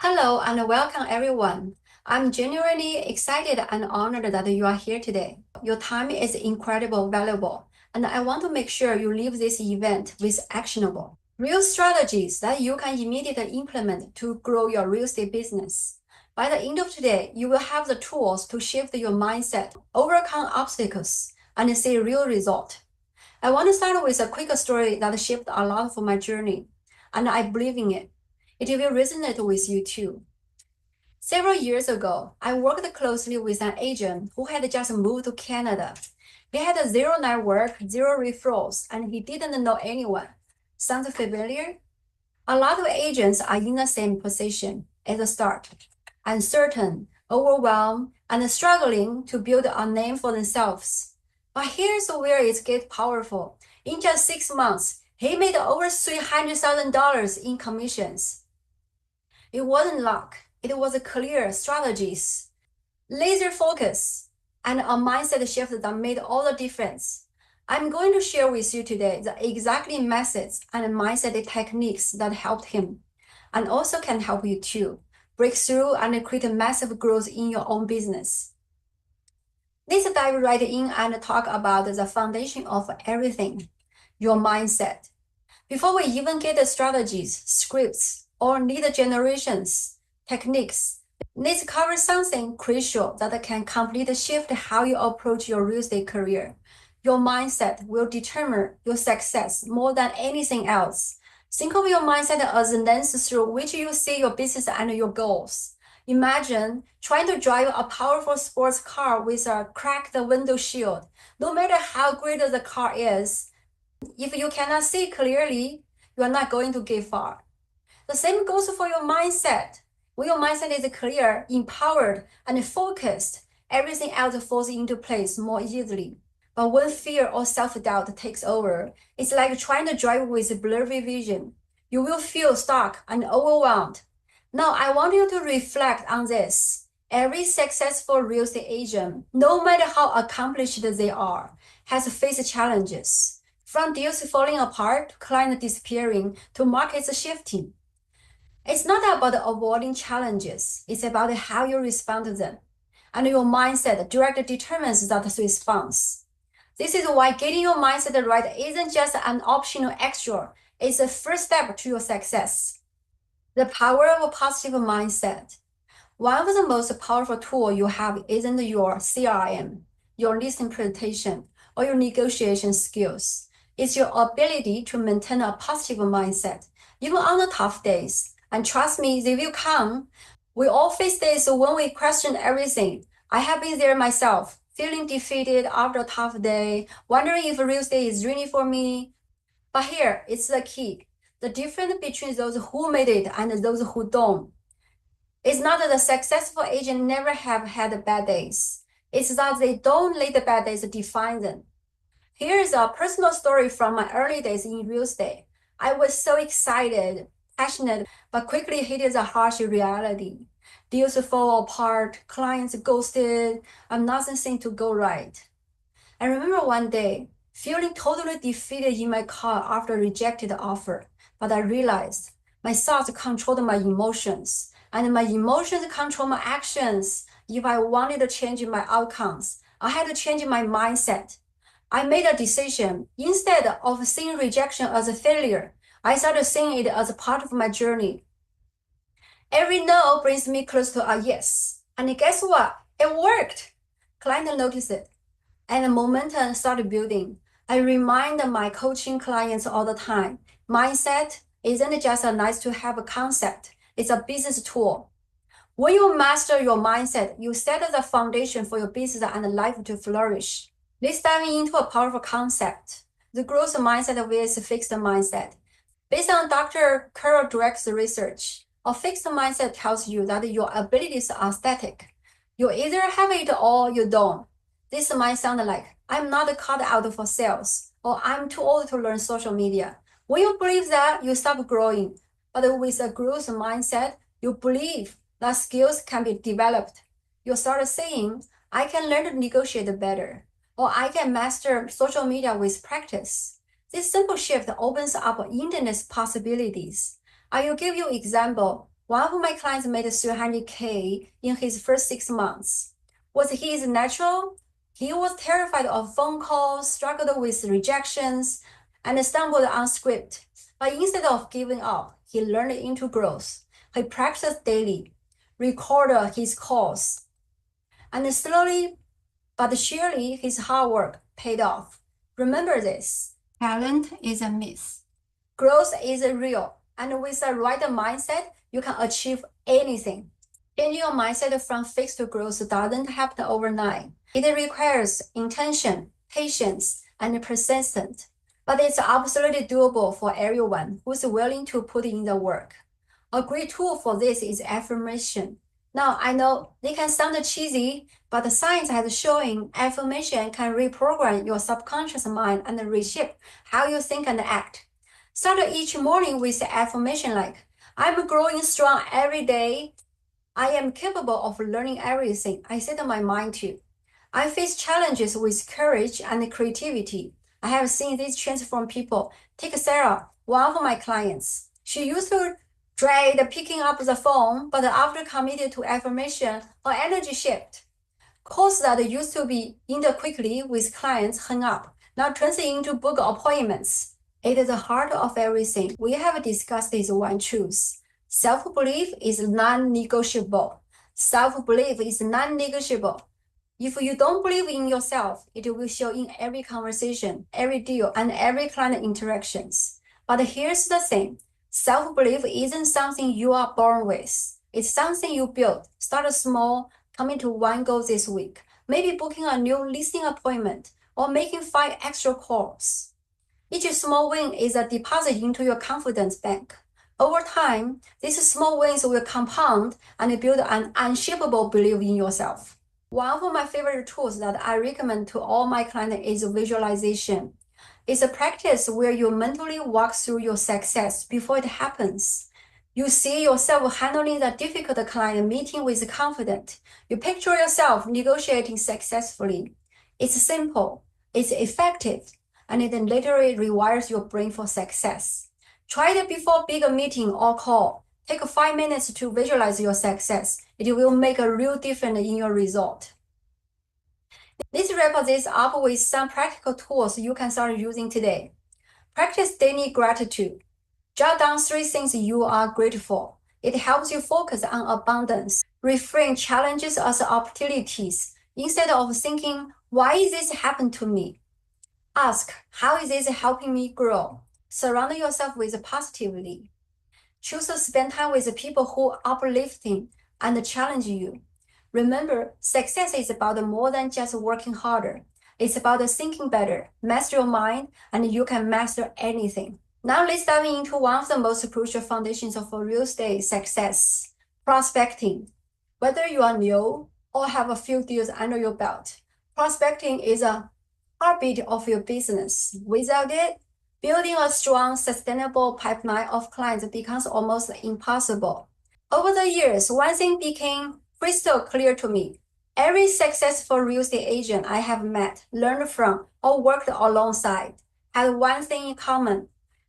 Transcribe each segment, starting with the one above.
Hello and welcome everyone. I'm genuinely excited and honored that you are here today. Your time is incredibly valuable, and I want to make sure you leave this event with actionable, real strategies that you can immediately implement to grow your real estate business. By the end of today, you will have the tools to shift your mindset, overcome obstacles, and see real result. I want to start with a quick story that shaped a lot for my journey, and I believe in it. It will resonate with you too. Several years ago, I worked closely with an agent who had just moved to Canada. He had zero network, zero referrals, and he didn't know anyone. Sounds familiar? A lot of agents are in the same position at the start, uncertain, overwhelmed, and struggling to build a name for themselves. But here's where it gets powerful. In just 6 months, he made over $300,000 in commissions. It wasn't luck. It was clear strategies, laser focus, and a mindset shift that made all the difference. I'm going to share with you today the exact methods and mindset techniques that helped him, and also can help you too break through and create massive growth in your own business. Let's dive right in and talk about the foundation of everything, your mindset. Before we even get the strategies, scripts, or lead generations techniques, let's cover something crucial that can completely shift how you approach your real estate career. Your mindset will determine your success more than anything else. Think of your mindset as the lens through which you see your business and your goals. Imagine trying to drive a powerful sports car with a cracked window shield. No matter how great the car is, if you cannot see clearly, you are not going to get far. The same goes for your mindset. When your mindset is clear, empowered, and focused, everything else falls into place more easily. But when fear or self-doubt takes over, it's like trying to drive with blurry vision. You will feel stuck and overwhelmed. Now, I want you to reflect on this. Every successful real estate agent, no matter how accomplished they are, has faced challenges. From deals falling apart, to clients disappearing, to markets shifting. It's not about avoiding challenges. It's about how you respond to them. And your mindset directly determines that response. This is why getting your mindset right isn't just an optional extra. It's the first step to your success. The power of a positive mindset. One of the most powerful tools you have isn't your CRM, your listing presentation, or your negotiation skills. It's your ability to maintain a positive mindset, even on the tough days. And trust me, they will come. We all face days when we question everything. I have been there myself, feeling defeated after a tough day, wondering if real estate is really for me. But here, it's the key. The difference between those who made it and those who don't. It's not that the successful agent never have had bad days. It's that they don't let the bad days define them. Here is a personal story from my early days in real estate. I was so excited, passionate, but quickly hit the harsh reality. Deals fall apart, clients ghosted, and nothing seemed to go right. I remember one day feeling totally defeated in my car after a rejected offer, but I realized my thoughts controlled my emotions, and my emotions control my actions. If I wanted to change my outcomes, I had to change my mindset. I made a decision. Instead of seeing rejection as a failure, I started seeing it as a part of my journey. Every no brings me close to a yes. And guess what? It worked. Client noticed it, and the momentum started building. I remind my coaching clients all the time, mindset isn't just a nice to have a concept. It's a business tool. When you master your mindset, you set the foundation for your business and life to flourish. Let's dive into a powerful concept, the growth mindset versus fixed mindset. Based on Dr. Carol Dweck's research, a fixed mindset tells you that your abilities are static. You either have it or you don't. This might sound like, I'm not cut out for sales, or I'm too old to learn social media. When you believe that, you stop growing. But with a growth mindset, you believe that skills can be developed. You start saying, I can learn to negotiate better, or I can master social media with practice. This simple shift opens up endless possibilities. I will give you example. One of my clients made $300K in his first 6 months. Was his natural? He was terrified of phone calls, struggled with rejections, and stumbled on script. But instead of giving up, he learned into growth. He practiced daily, recorded his calls, and slowly but surely his hard work paid off. Remember this: talent is a myth. Growth is real, and with the right mindset, you can achieve anything. Changing your mindset from fixed to growth doesn't happen overnight. It requires intention, patience, and persistence. But it's absolutely doable for everyone who's willing to put in the work. A great tool for this is affirmation. Now, I know they can sound cheesy, but the science has shown affirmation can reprogram your subconscious mind and reshape how you think and act. Start each morning with the affirmation like, I'm growing strong every day. I am capable of learning everything I set my mind to. I face challenges with courage and creativity. I have seen this transform people. Take Sarah, one of my clients. She used to dread picking up the phone, but after committed to affirmation, her energy shifted. Calls that used to be ended quickly with clients hung up, now turns into book appointments. It is the heart of everything we have discussed is one truth. Self-belief is non-negotiable. Self-belief is non-negotiable. If you don't believe in yourself, it will show in every conversation, every deal, and every client interactions. But here's the thing. Self-belief isn't something you are born with. It's something you build. Start small, commit to one goal this week. Maybe booking a new listing appointment or making 5 extra calls. Each small win is a deposit into your confidence bank. Over time, these small wins will compound and build an unshakable belief in yourself. One of my favorite tools that I recommend to all my clients is visualization. It's a practice where you mentally walk through your success before it happens. You see yourself handling the difficult client meeting with confidence. You picture yourself negotiating successfully. It's simple, it's effective, and it literally rewires your brain for success. Try it before big meeting or call. Take 5 minutes to visualize your success. It will make a real difference in your result. Let's wrap this up with some practical tools you can start using today. Practice daily gratitude. Jot down 3 things you are grateful for. It helps you focus on abundance. Reframe challenges as opportunities. Instead of thinking, why is this happening to me? Ask, how is this helping me grow? Surround yourself with positively. Choose to spend time with people who are uplifting and challenge you. Remember, success is about more than just working harder. It's about thinking better, master your mind, and you can master anything. Now let's dive into one of the most crucial foundations of real estate success, prospecting. Whether you are new or have a few deals under your belt, prospecting is a heartbeat of your business. Without it, building a strong, sustainable pipeline of clients becomes almost impossible. Over the years, one thing became crystal clear to me. Every successful real estate agent I have met, learned from, or worked alongside had one thing in common.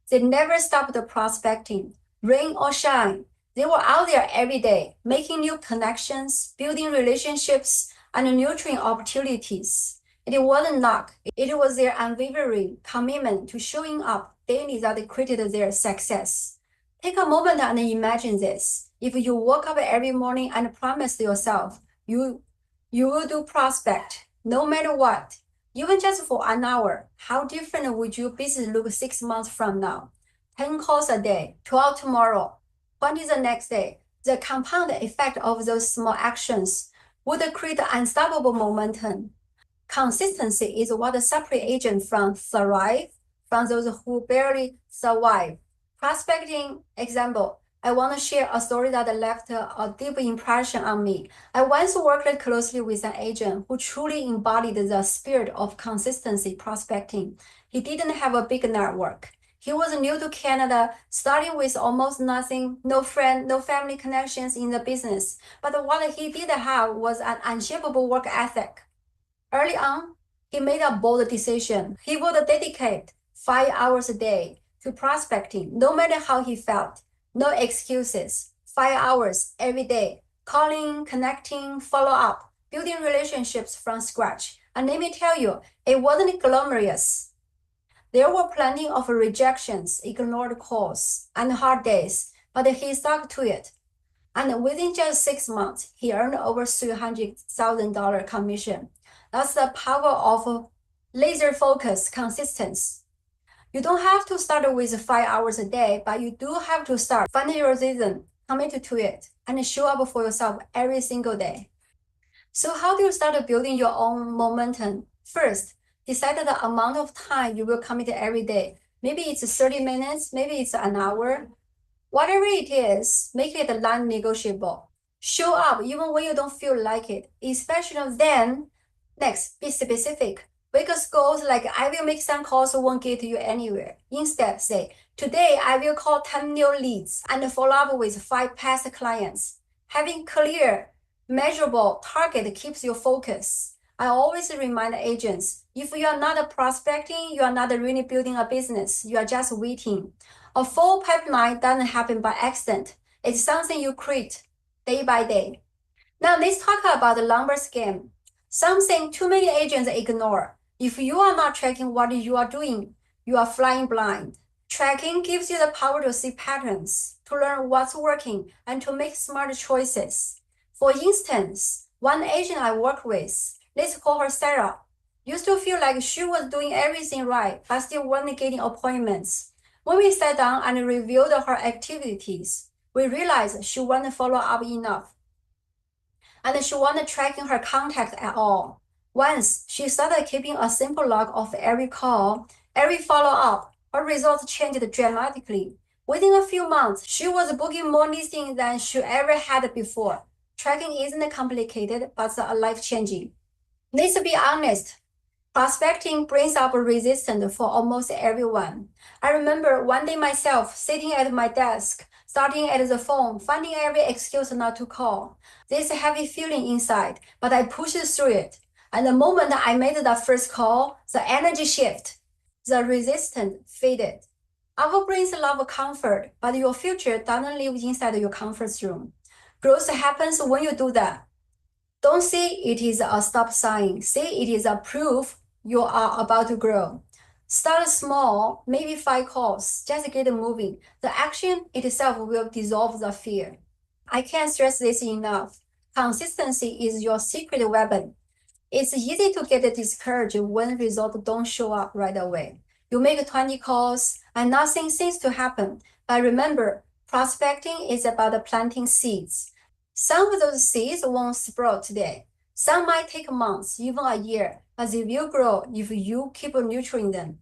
They never stopped prospecting. Rain or shine, they were out there every day, making new connections, building relationships, and nurturing opportunities. It wasn't luck. It was their unwavering commitment to showing up daily that created their success. Take a moment and imagine this. If you woke up every morning and promised yourself you will do prospect no matter what, even just for an hour, how different would your business look 6 months from now? 10 calls a day, 12 tomorrow, 20 the next day. The compound effect of those small actions would create unstoppable momentum. Consistency is what separates agents from thrive from those who barely survive. Prospecting example, I want to share a story that left a deep impression on me. I once worked closely with an agent who truly embodied the spirit of consistency prospecting. He didn't have a big network. He was new to Canada, starting with almost nothing, no friend, no family connections in the business. But what he did have was an unshakable work ethic. Early on, he made a bold decision. He would dedicate 5 hours a day to prospecting, no matter how he felt. No excuses. 5 hours every day, calling, connecting, follow up, building relationships from scratch. And let me tell you, it wasn't glamorous. There were plenty of rejections, ignored calls, and hard days, but he stuck to it. And within just 6 months, he earned over $300,000 commission. That's the power of laser focus, consistency. You don't have to start with 5 hours a day, but you do have to start. Find your rhythm, commit to it, and show up for yourself every single day. So how do you start building your own momentum? First, decide the amount of time you will commit every day. Maybe it's 30 minutes, maybe it's an hour. Whatever it is, make it non-negotiable. Show up even when you don't feel like it, especially then. Next, be specific. Big goals like I will make some calls won't get you anywhere. Instead, say, today I will call 10 new leads and follow up with 5 past clients. Having clear, measurable target keeps you focused. I always remind agents, if you are not prospecting, you are not really building a business. You are just waiting. A full pipeline doesn't happen by accident. It's something you create day by day. Now let's talk about the numbers game. Something too many agents ignore. If you are not tracking what you are doing, you are flying blind. Tracking gives you the power to see patterns, to learn what's working, and to make smart choices. For instance, one agent I work with, let's call her Sarah, used to feel like she was doing everything right, but still wasn't getting appointments. When we sat down and reviewed her activities, we realized she wasn't following up enough, and she wasn't tracking her contacts at all. Once she started keeping a simple log of every call, every follow-up, her results changed dramatically. Within a few months, she was booking more listings than she ever had before. Tracking isn't complicated, but life-changing. Let's be honest. Prospecting brings up resistance for almost everyone. I remember one day myself sitting at my desk, starting at the phone, finding every excuse not to call. This heavy feeling inside, but I pushed through it. And the moment I made the first call, the energy shifted. The resistance faded. Our brains love comfort, but your future doesn't live inside your comfort zone. Growth happens when you do that. Don't see it is a stop sign. See it is a proof you are about to grow. Start small, maybe 5 calls. Just get moving. The action itself will dissolve the fear. I can't stress this enough. Consistency is your secret weapon. It's easy to get discouraged when results don't show up right away. You make 20 calls and nothing seems to happen. But remember, prospecting is about planting seeds. Some of those seeds won't sprout today. Some might take months, even a year, but they will grow if you keep nurturing them.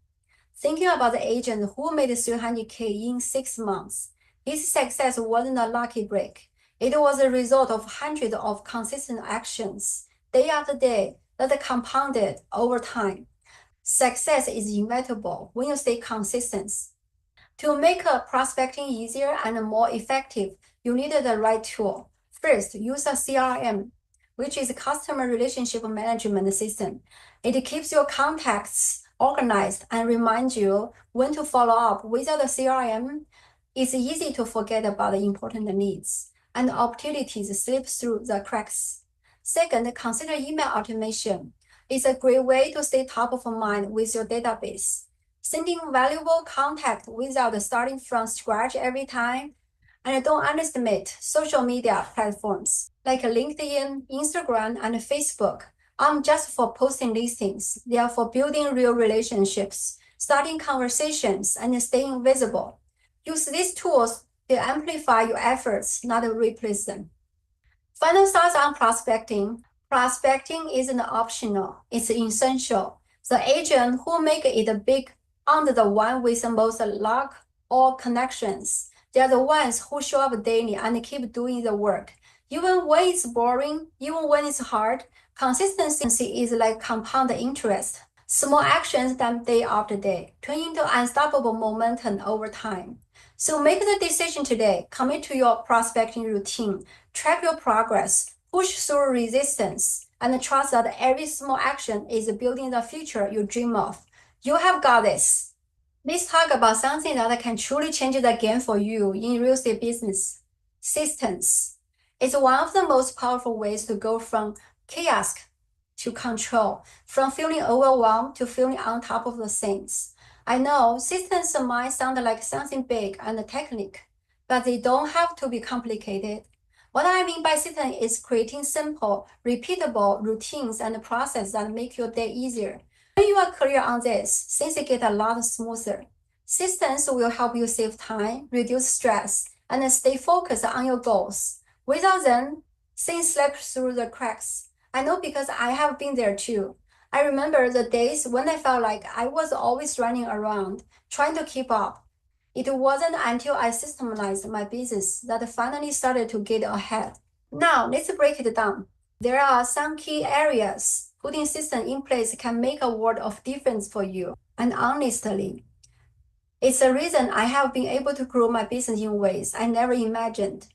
Thinking about the agent who made $300K in 6 months, his success wasn't a lucky break. It was a result of hundreds of consistent actions, day after day, that compounded over time. Success is inevitable when you stay consistent. To make prospecting easier and more effective, you need the right tool. First, use a CRM, which is a customer relationship management system. It keeps your contacts organized and reminds you when to follow up. Without the CRM, it's easy to forget about the important needs, and opportunities slip through the cracks. Second, consider email automation. It's a great way to stay top of mind with your database. Sending valuable contact without starting from scratch every time. And don't underestimate social media platforms like LinkedIn, Instagram, and Facebook aren't just for posting listings. They are for building real relationships, starting conversations, and staying visible. Use these tools to amplify your efforts, not replace them. Final thoughts on prospecting. Prospecting isn't optional, it's essential. The agent who make it big aren't the one with the most luck or connections. They are the ones who show up daily and keep doing the work. Even when it's boring, even when it's hard, consistency is like compound interest. Small actions done day after day turn into unstoppable momentum over time. So make the decision today. Commit to your prospecting routine. Track your progress. Push through resistance. And trust that every small action is building the future you dream of. You have got this. Let's talk about something that can truly change the game for you in real estate business. Systems. It's one of the most powerful ways to go from chaos to control, from feeling overwhelmed to feeling on top of the things. I know systems might sound like something big and technical, but they don't have to be complicated. What I mean by system is creating simple, repeatable routines and processes that make your day easier. When you are clear on this, things get a lot smoother. Systems will help you save time, reduce stress, and stay focused on your goals. Without them, things slip through the cracks. I know because I have been there too. I remember the days when I felt like I was always running around, trying to keep up. It wasn't until I systematized my business that I finally started to get ahead. Now, let's break it down. There are some key areas putting system in place can make a world of difference for you. And honestly, it's the reason I have been able to grow my business in ways I never imagined.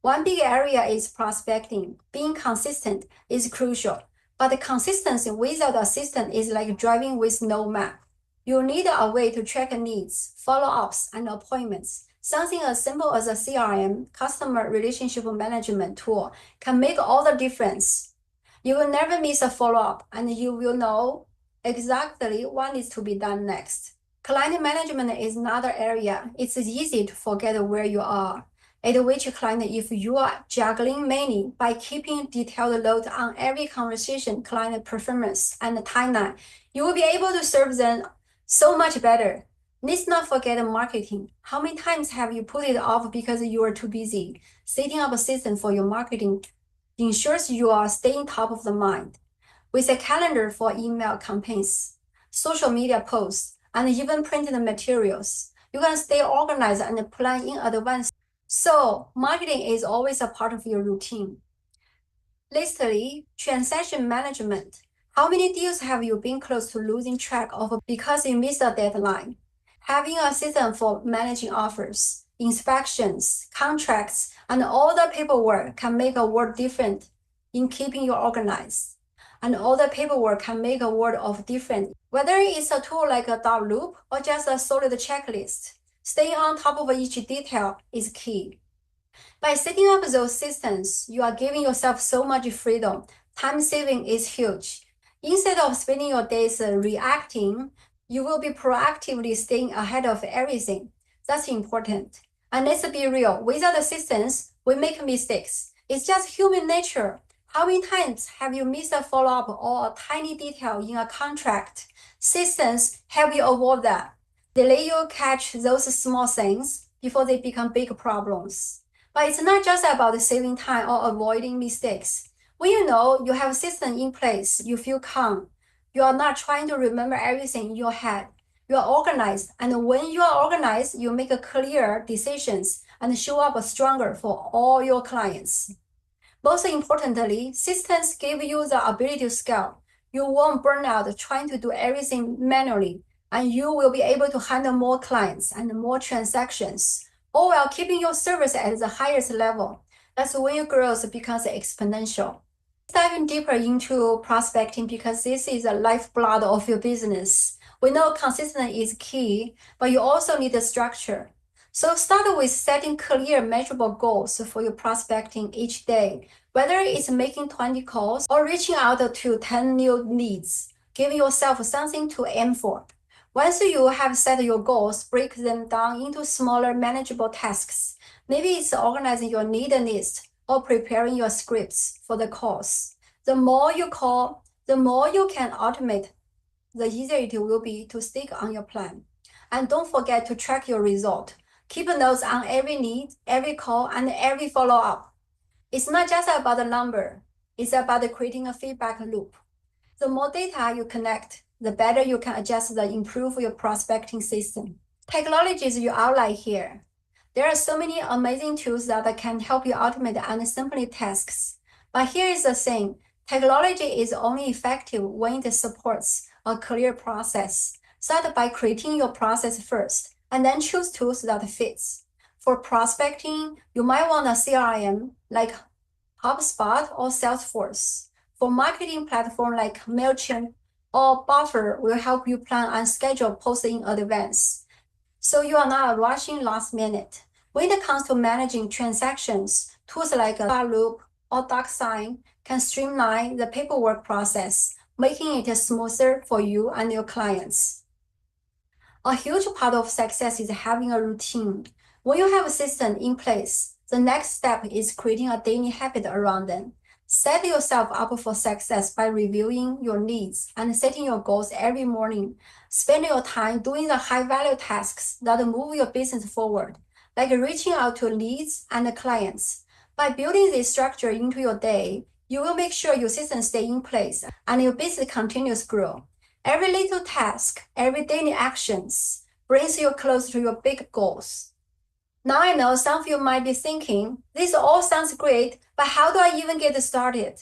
One big area is prospecting. Being consistent is crucial, but the consistency without a system is like driving with no map. You need a way to track needs, follow-ups, and appointments. Something as simple as a CRM, customer relationship management tool, can make all the difference. You will never miss a follow-up, and you will know exactly what needs to be done next. Client management is another area. It's easy to forget where you are at which client if you are juggling many. By keeping detailed notes on every conversation, client performance, and timeline. You will be able to serve them so much better. Let's not forget marketing. How many times have you put it off because you are too busy? Setting up a system for your marketing ensures you are staying top of the mind. With a calendar for email campaigns, social media posts, and even printed materials, you can stay organized and plan in advance. So marketing is always a part of your routine. Lastly, transaction management. How many deals have you been close to losing track of because you missed a deadline? Having a system for managing offers, inspections, contracts, and all the paperwork can make a world different in keeping you organized. And all the paperwork can make a world of difference. Whether it's a tool like a dot loop or just a solid checklist, staying on top of each detail is key. By setting up those systems, you are giving yourself so much freedom. Time saving is huge. Instead of spending your days reacting, you will be proactively staying ahead of everything. That's important. And let's be real, without the systems, we make mistakes. It's just human nature. How many times have you missed a follow-up or a tiny detail in a contract? Systems help you avoid that. They let you catch those small things before they become big problems. But it's not just about saving time or avoiding mistakes. When you know you have a system in place, you feel calm. You are not trying to remember everything in your head. You are organized, and when you are organized, you make clear decisions and show up stronger for all your clients. Most importantly, systems give you the ability to scale. You won't burn out trying to do everything manually, and you will be able to handle more clients and more transactions, all while keeping your service at the highest level. That's when your growth becomes exponential. Diving deeper into prospecting because this is the lifeblood of your business. We know consistency is key, but you also need a structure. So start with setting clear, measurable goals for your prospecting each day, whether it's making 20 calls or reaching out to 10 new leads. Give yourself something to aim for. Once you have set your goals, break them down into smaller, manageable tasks. Maybe it's organizing your need list or preparing your scripts for the calls. The more you call, the more you can automate, the easier it will be to stick on your plan. And don't forget to track your result. Keep notes on every need, every call, and every follow-up. It's not just about the number. It's about creating a feedback loop. The more data you connect, the better you can adjust and improve your prospecting system. Technologies you outline here. There are so many amazing tools that can help you automate and simplify tasks. But here is the thing. Technology is only effective when it supports a clear process. Start by creating your process first, and then choose tools that fits. For prospecting, you might want a CRM like HubSpot or Salesforce. For marketing platform like MailChimp or Buffer will help you plan and schedule posts in advance, so you are not rushing last minute. When it comes to managing transactions, tools like Loop or DocSign can streamline the paperwork process, making it smoother for you and your clients. A huge part of success is having a routine. When you have a system in place, the next step is creating a daily habit around them. Set yourself up for success by reviewing your needs and setting your goals every morning. Spend your time doing the high-value tasks that move your business forward, like reaching out to leads and clients. By building this structure into your day, you will make sure your system stays in place and your business continues to grow. Every little task, every daily actions brings you closer to your big goals. Now I know some of you might be thinking, this all sounds great, but how do I even get started?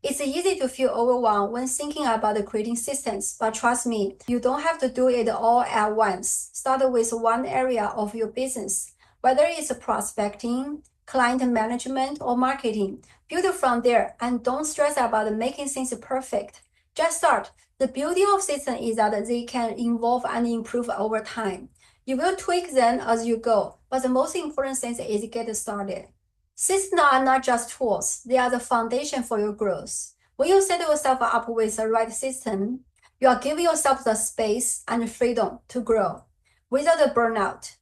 It's easy to feel overwhelmed when thinking about creating systems, but trust me, you don't have to do it all at once. Start with one area of your business, whether it's prospecting, client management, or marketing. Build from there and don't stress about making things perfect. Just start. The beauty of systems is that they can evolve and improve over time. You will tweak them as you go, but the most important thing is get started. Systems are not just tools, they are the foundation for your growth. When you set yourself up with the right system, you are giving yourself the space and freedom to grow without the burnout.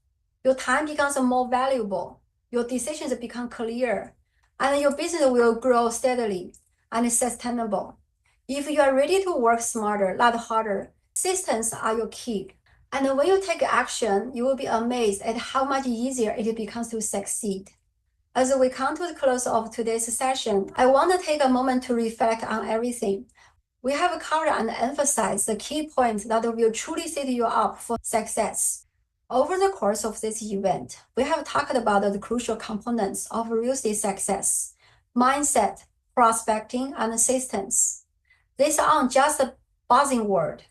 Your time becomes more valuable, your decisions become clear, and your business will grow steadily and sustainable. If you are ready to work smarter, not harder, systems are your key. And when you take action, you will be amazed at how much easier it becomes to succeed. As we come to the close of today's session, I want to take a moment to reflect on everything. We have covered and emphasized the key points that will truly set you up for success. Over the course of this event, we have talked about the crucial components of real estate success: mindset, prospecting, and systems. These aren't just a buzzing word.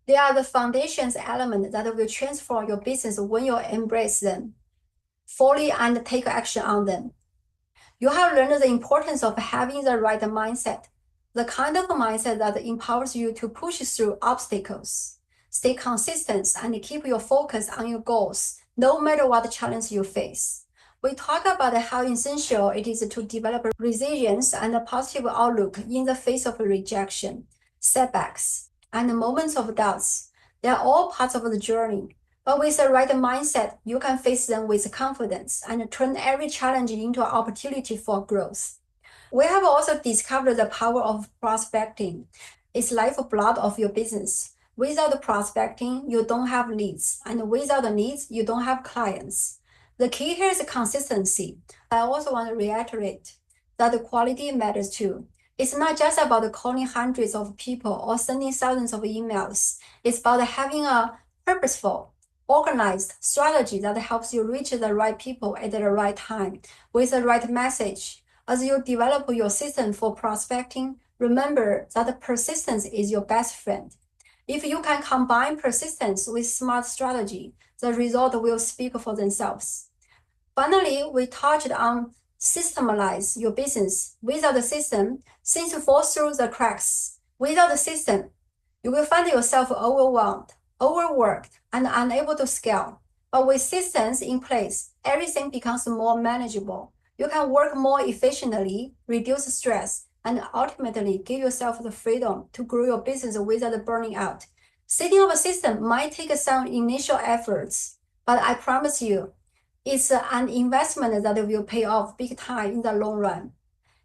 They are the foundations element that will transform your business when you embrace them fully and take action on them. You have learned the importance of having the right mindset, the kind of mindset that empowers you to push through obstacles, stay consistent, and keep your focus on your goals, no matter what challenge you face. We talk about how essential it is to develop resilience and a positive outlook in the face of rejection, setbacks, and moments of doubts. They are all parts of the journey. But with the right mindset, you can face them with confidence and turn every challenge into an opportunity for growth. We have also discovered the power of prospecting. It's lifeblood of your business. Without prospecting, you don't have leads, and without the leads, you don't have clients. The key here is consistency. I also want to reiterate that the quality matters too. It's not just about calling hundreds of people or sending thousands of emails. It's about having a purposeful, organized strategy that helps you reach the right people at the right time with the right message. As you develop your system for prospecting, remember that persistence is your best friend. If you can combine persistence with smart strategy, the result will speak for themselves. Finally, we touched on systematize your business. Without the system, things fall through the cracks. Without the system, you will find yourself overwhelmed, overworked, and unable to scale. But with systems in place, everything becomes more manageable. You can work more efficiently, reduce stress, and ultimately give yourself the freedom to grow your business without burning out. Setting up a system might take some initial efforts, but I promise you, it's an investment that will pay off big time in the long run.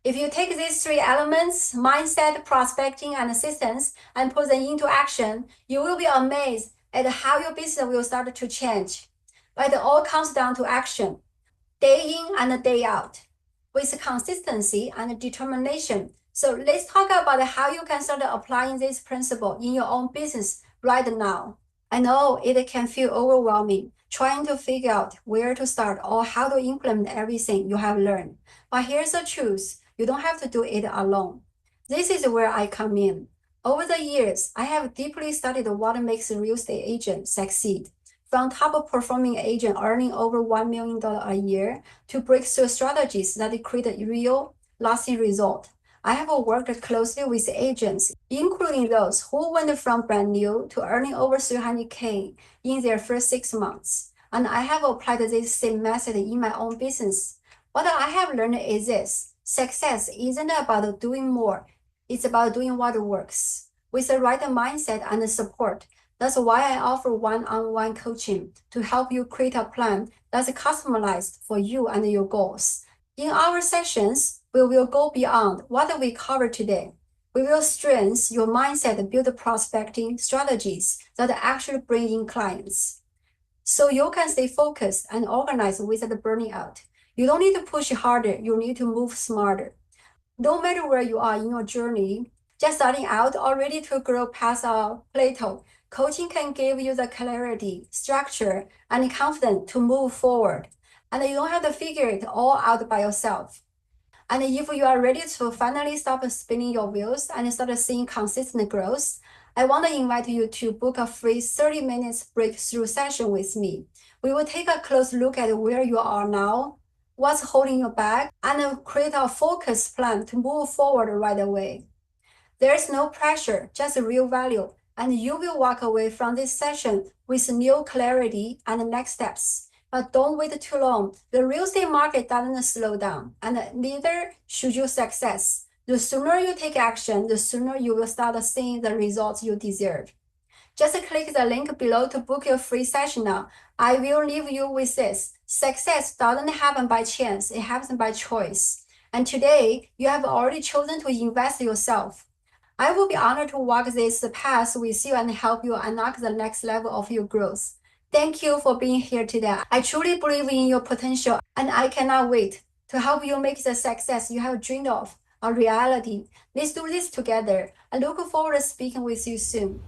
If you take these three elements, mindset, prospecting, and systems, and put them into action, you will be amazed at how your business will start to change. But it all comes down to action, day in and day out, with consistency and determination. So let's talk about how you can start applying this principle in your own business right now. I know it can feel overwhelming trying to figure out where to start or how to implement everything you have learned. But here's the truth. You don't have to do it alone. This is where I come in. Over the years, I have deeply studied what makes a real estate agent succeed. From top performing agent earning over $1 million a year to breakthrough strategies that create real, lasting results. I have worked closely with agents, including those who went from brand new to earning over $300K in their first 6 months. and I have applied this same method in my own business. What I have learned is this: success isn't about doing more, it's about doing what works. With the right mindset and support, that's why I offer one-on-one coaching to help you create a plan that's customized for you and your goals. In our sessions, we will go beyond what we covered today. We will strengthen your mindset and build prospecting strategies that actually bring in clients. So you can stay focused and organized without burning out. You don't need to push harder, you need to move smarter. No matter where you are in your journey, just starting out or ready to grow past a plateau, coaching can give you the clarity, structure, and confidence to move forward. And you don't have to figure it all out by yourself. And if you are ready to finally stop spinning your wheels and start seeing consistent growth, I want to invite you to book a free 30 minutes breakthrough session with me. We will take a close look at where you are now, what's holding you back, and create a focused plan to move forward right away. There's no pressure, just real value, and you will walk away from this session with new clarity and next steps. But don't wait too long. The real estate market doesn't slow down, and neither should your success. The sooner you take action, the sooner you will start seeing the results you deserve. Just click the link below to book your free session now. I will leave you with this: success doesn't happen by chance, it happens by choice. And today, you have already chosen to invest in yourself. I will be honored to walk this path with you and help you unlock the next level of your growth. Thank you for being here today. I truly believe in your potential, and I cannot wait to help you make the success you have dreamed of a reality. Let's do this together. I look forward to speaking with you soon.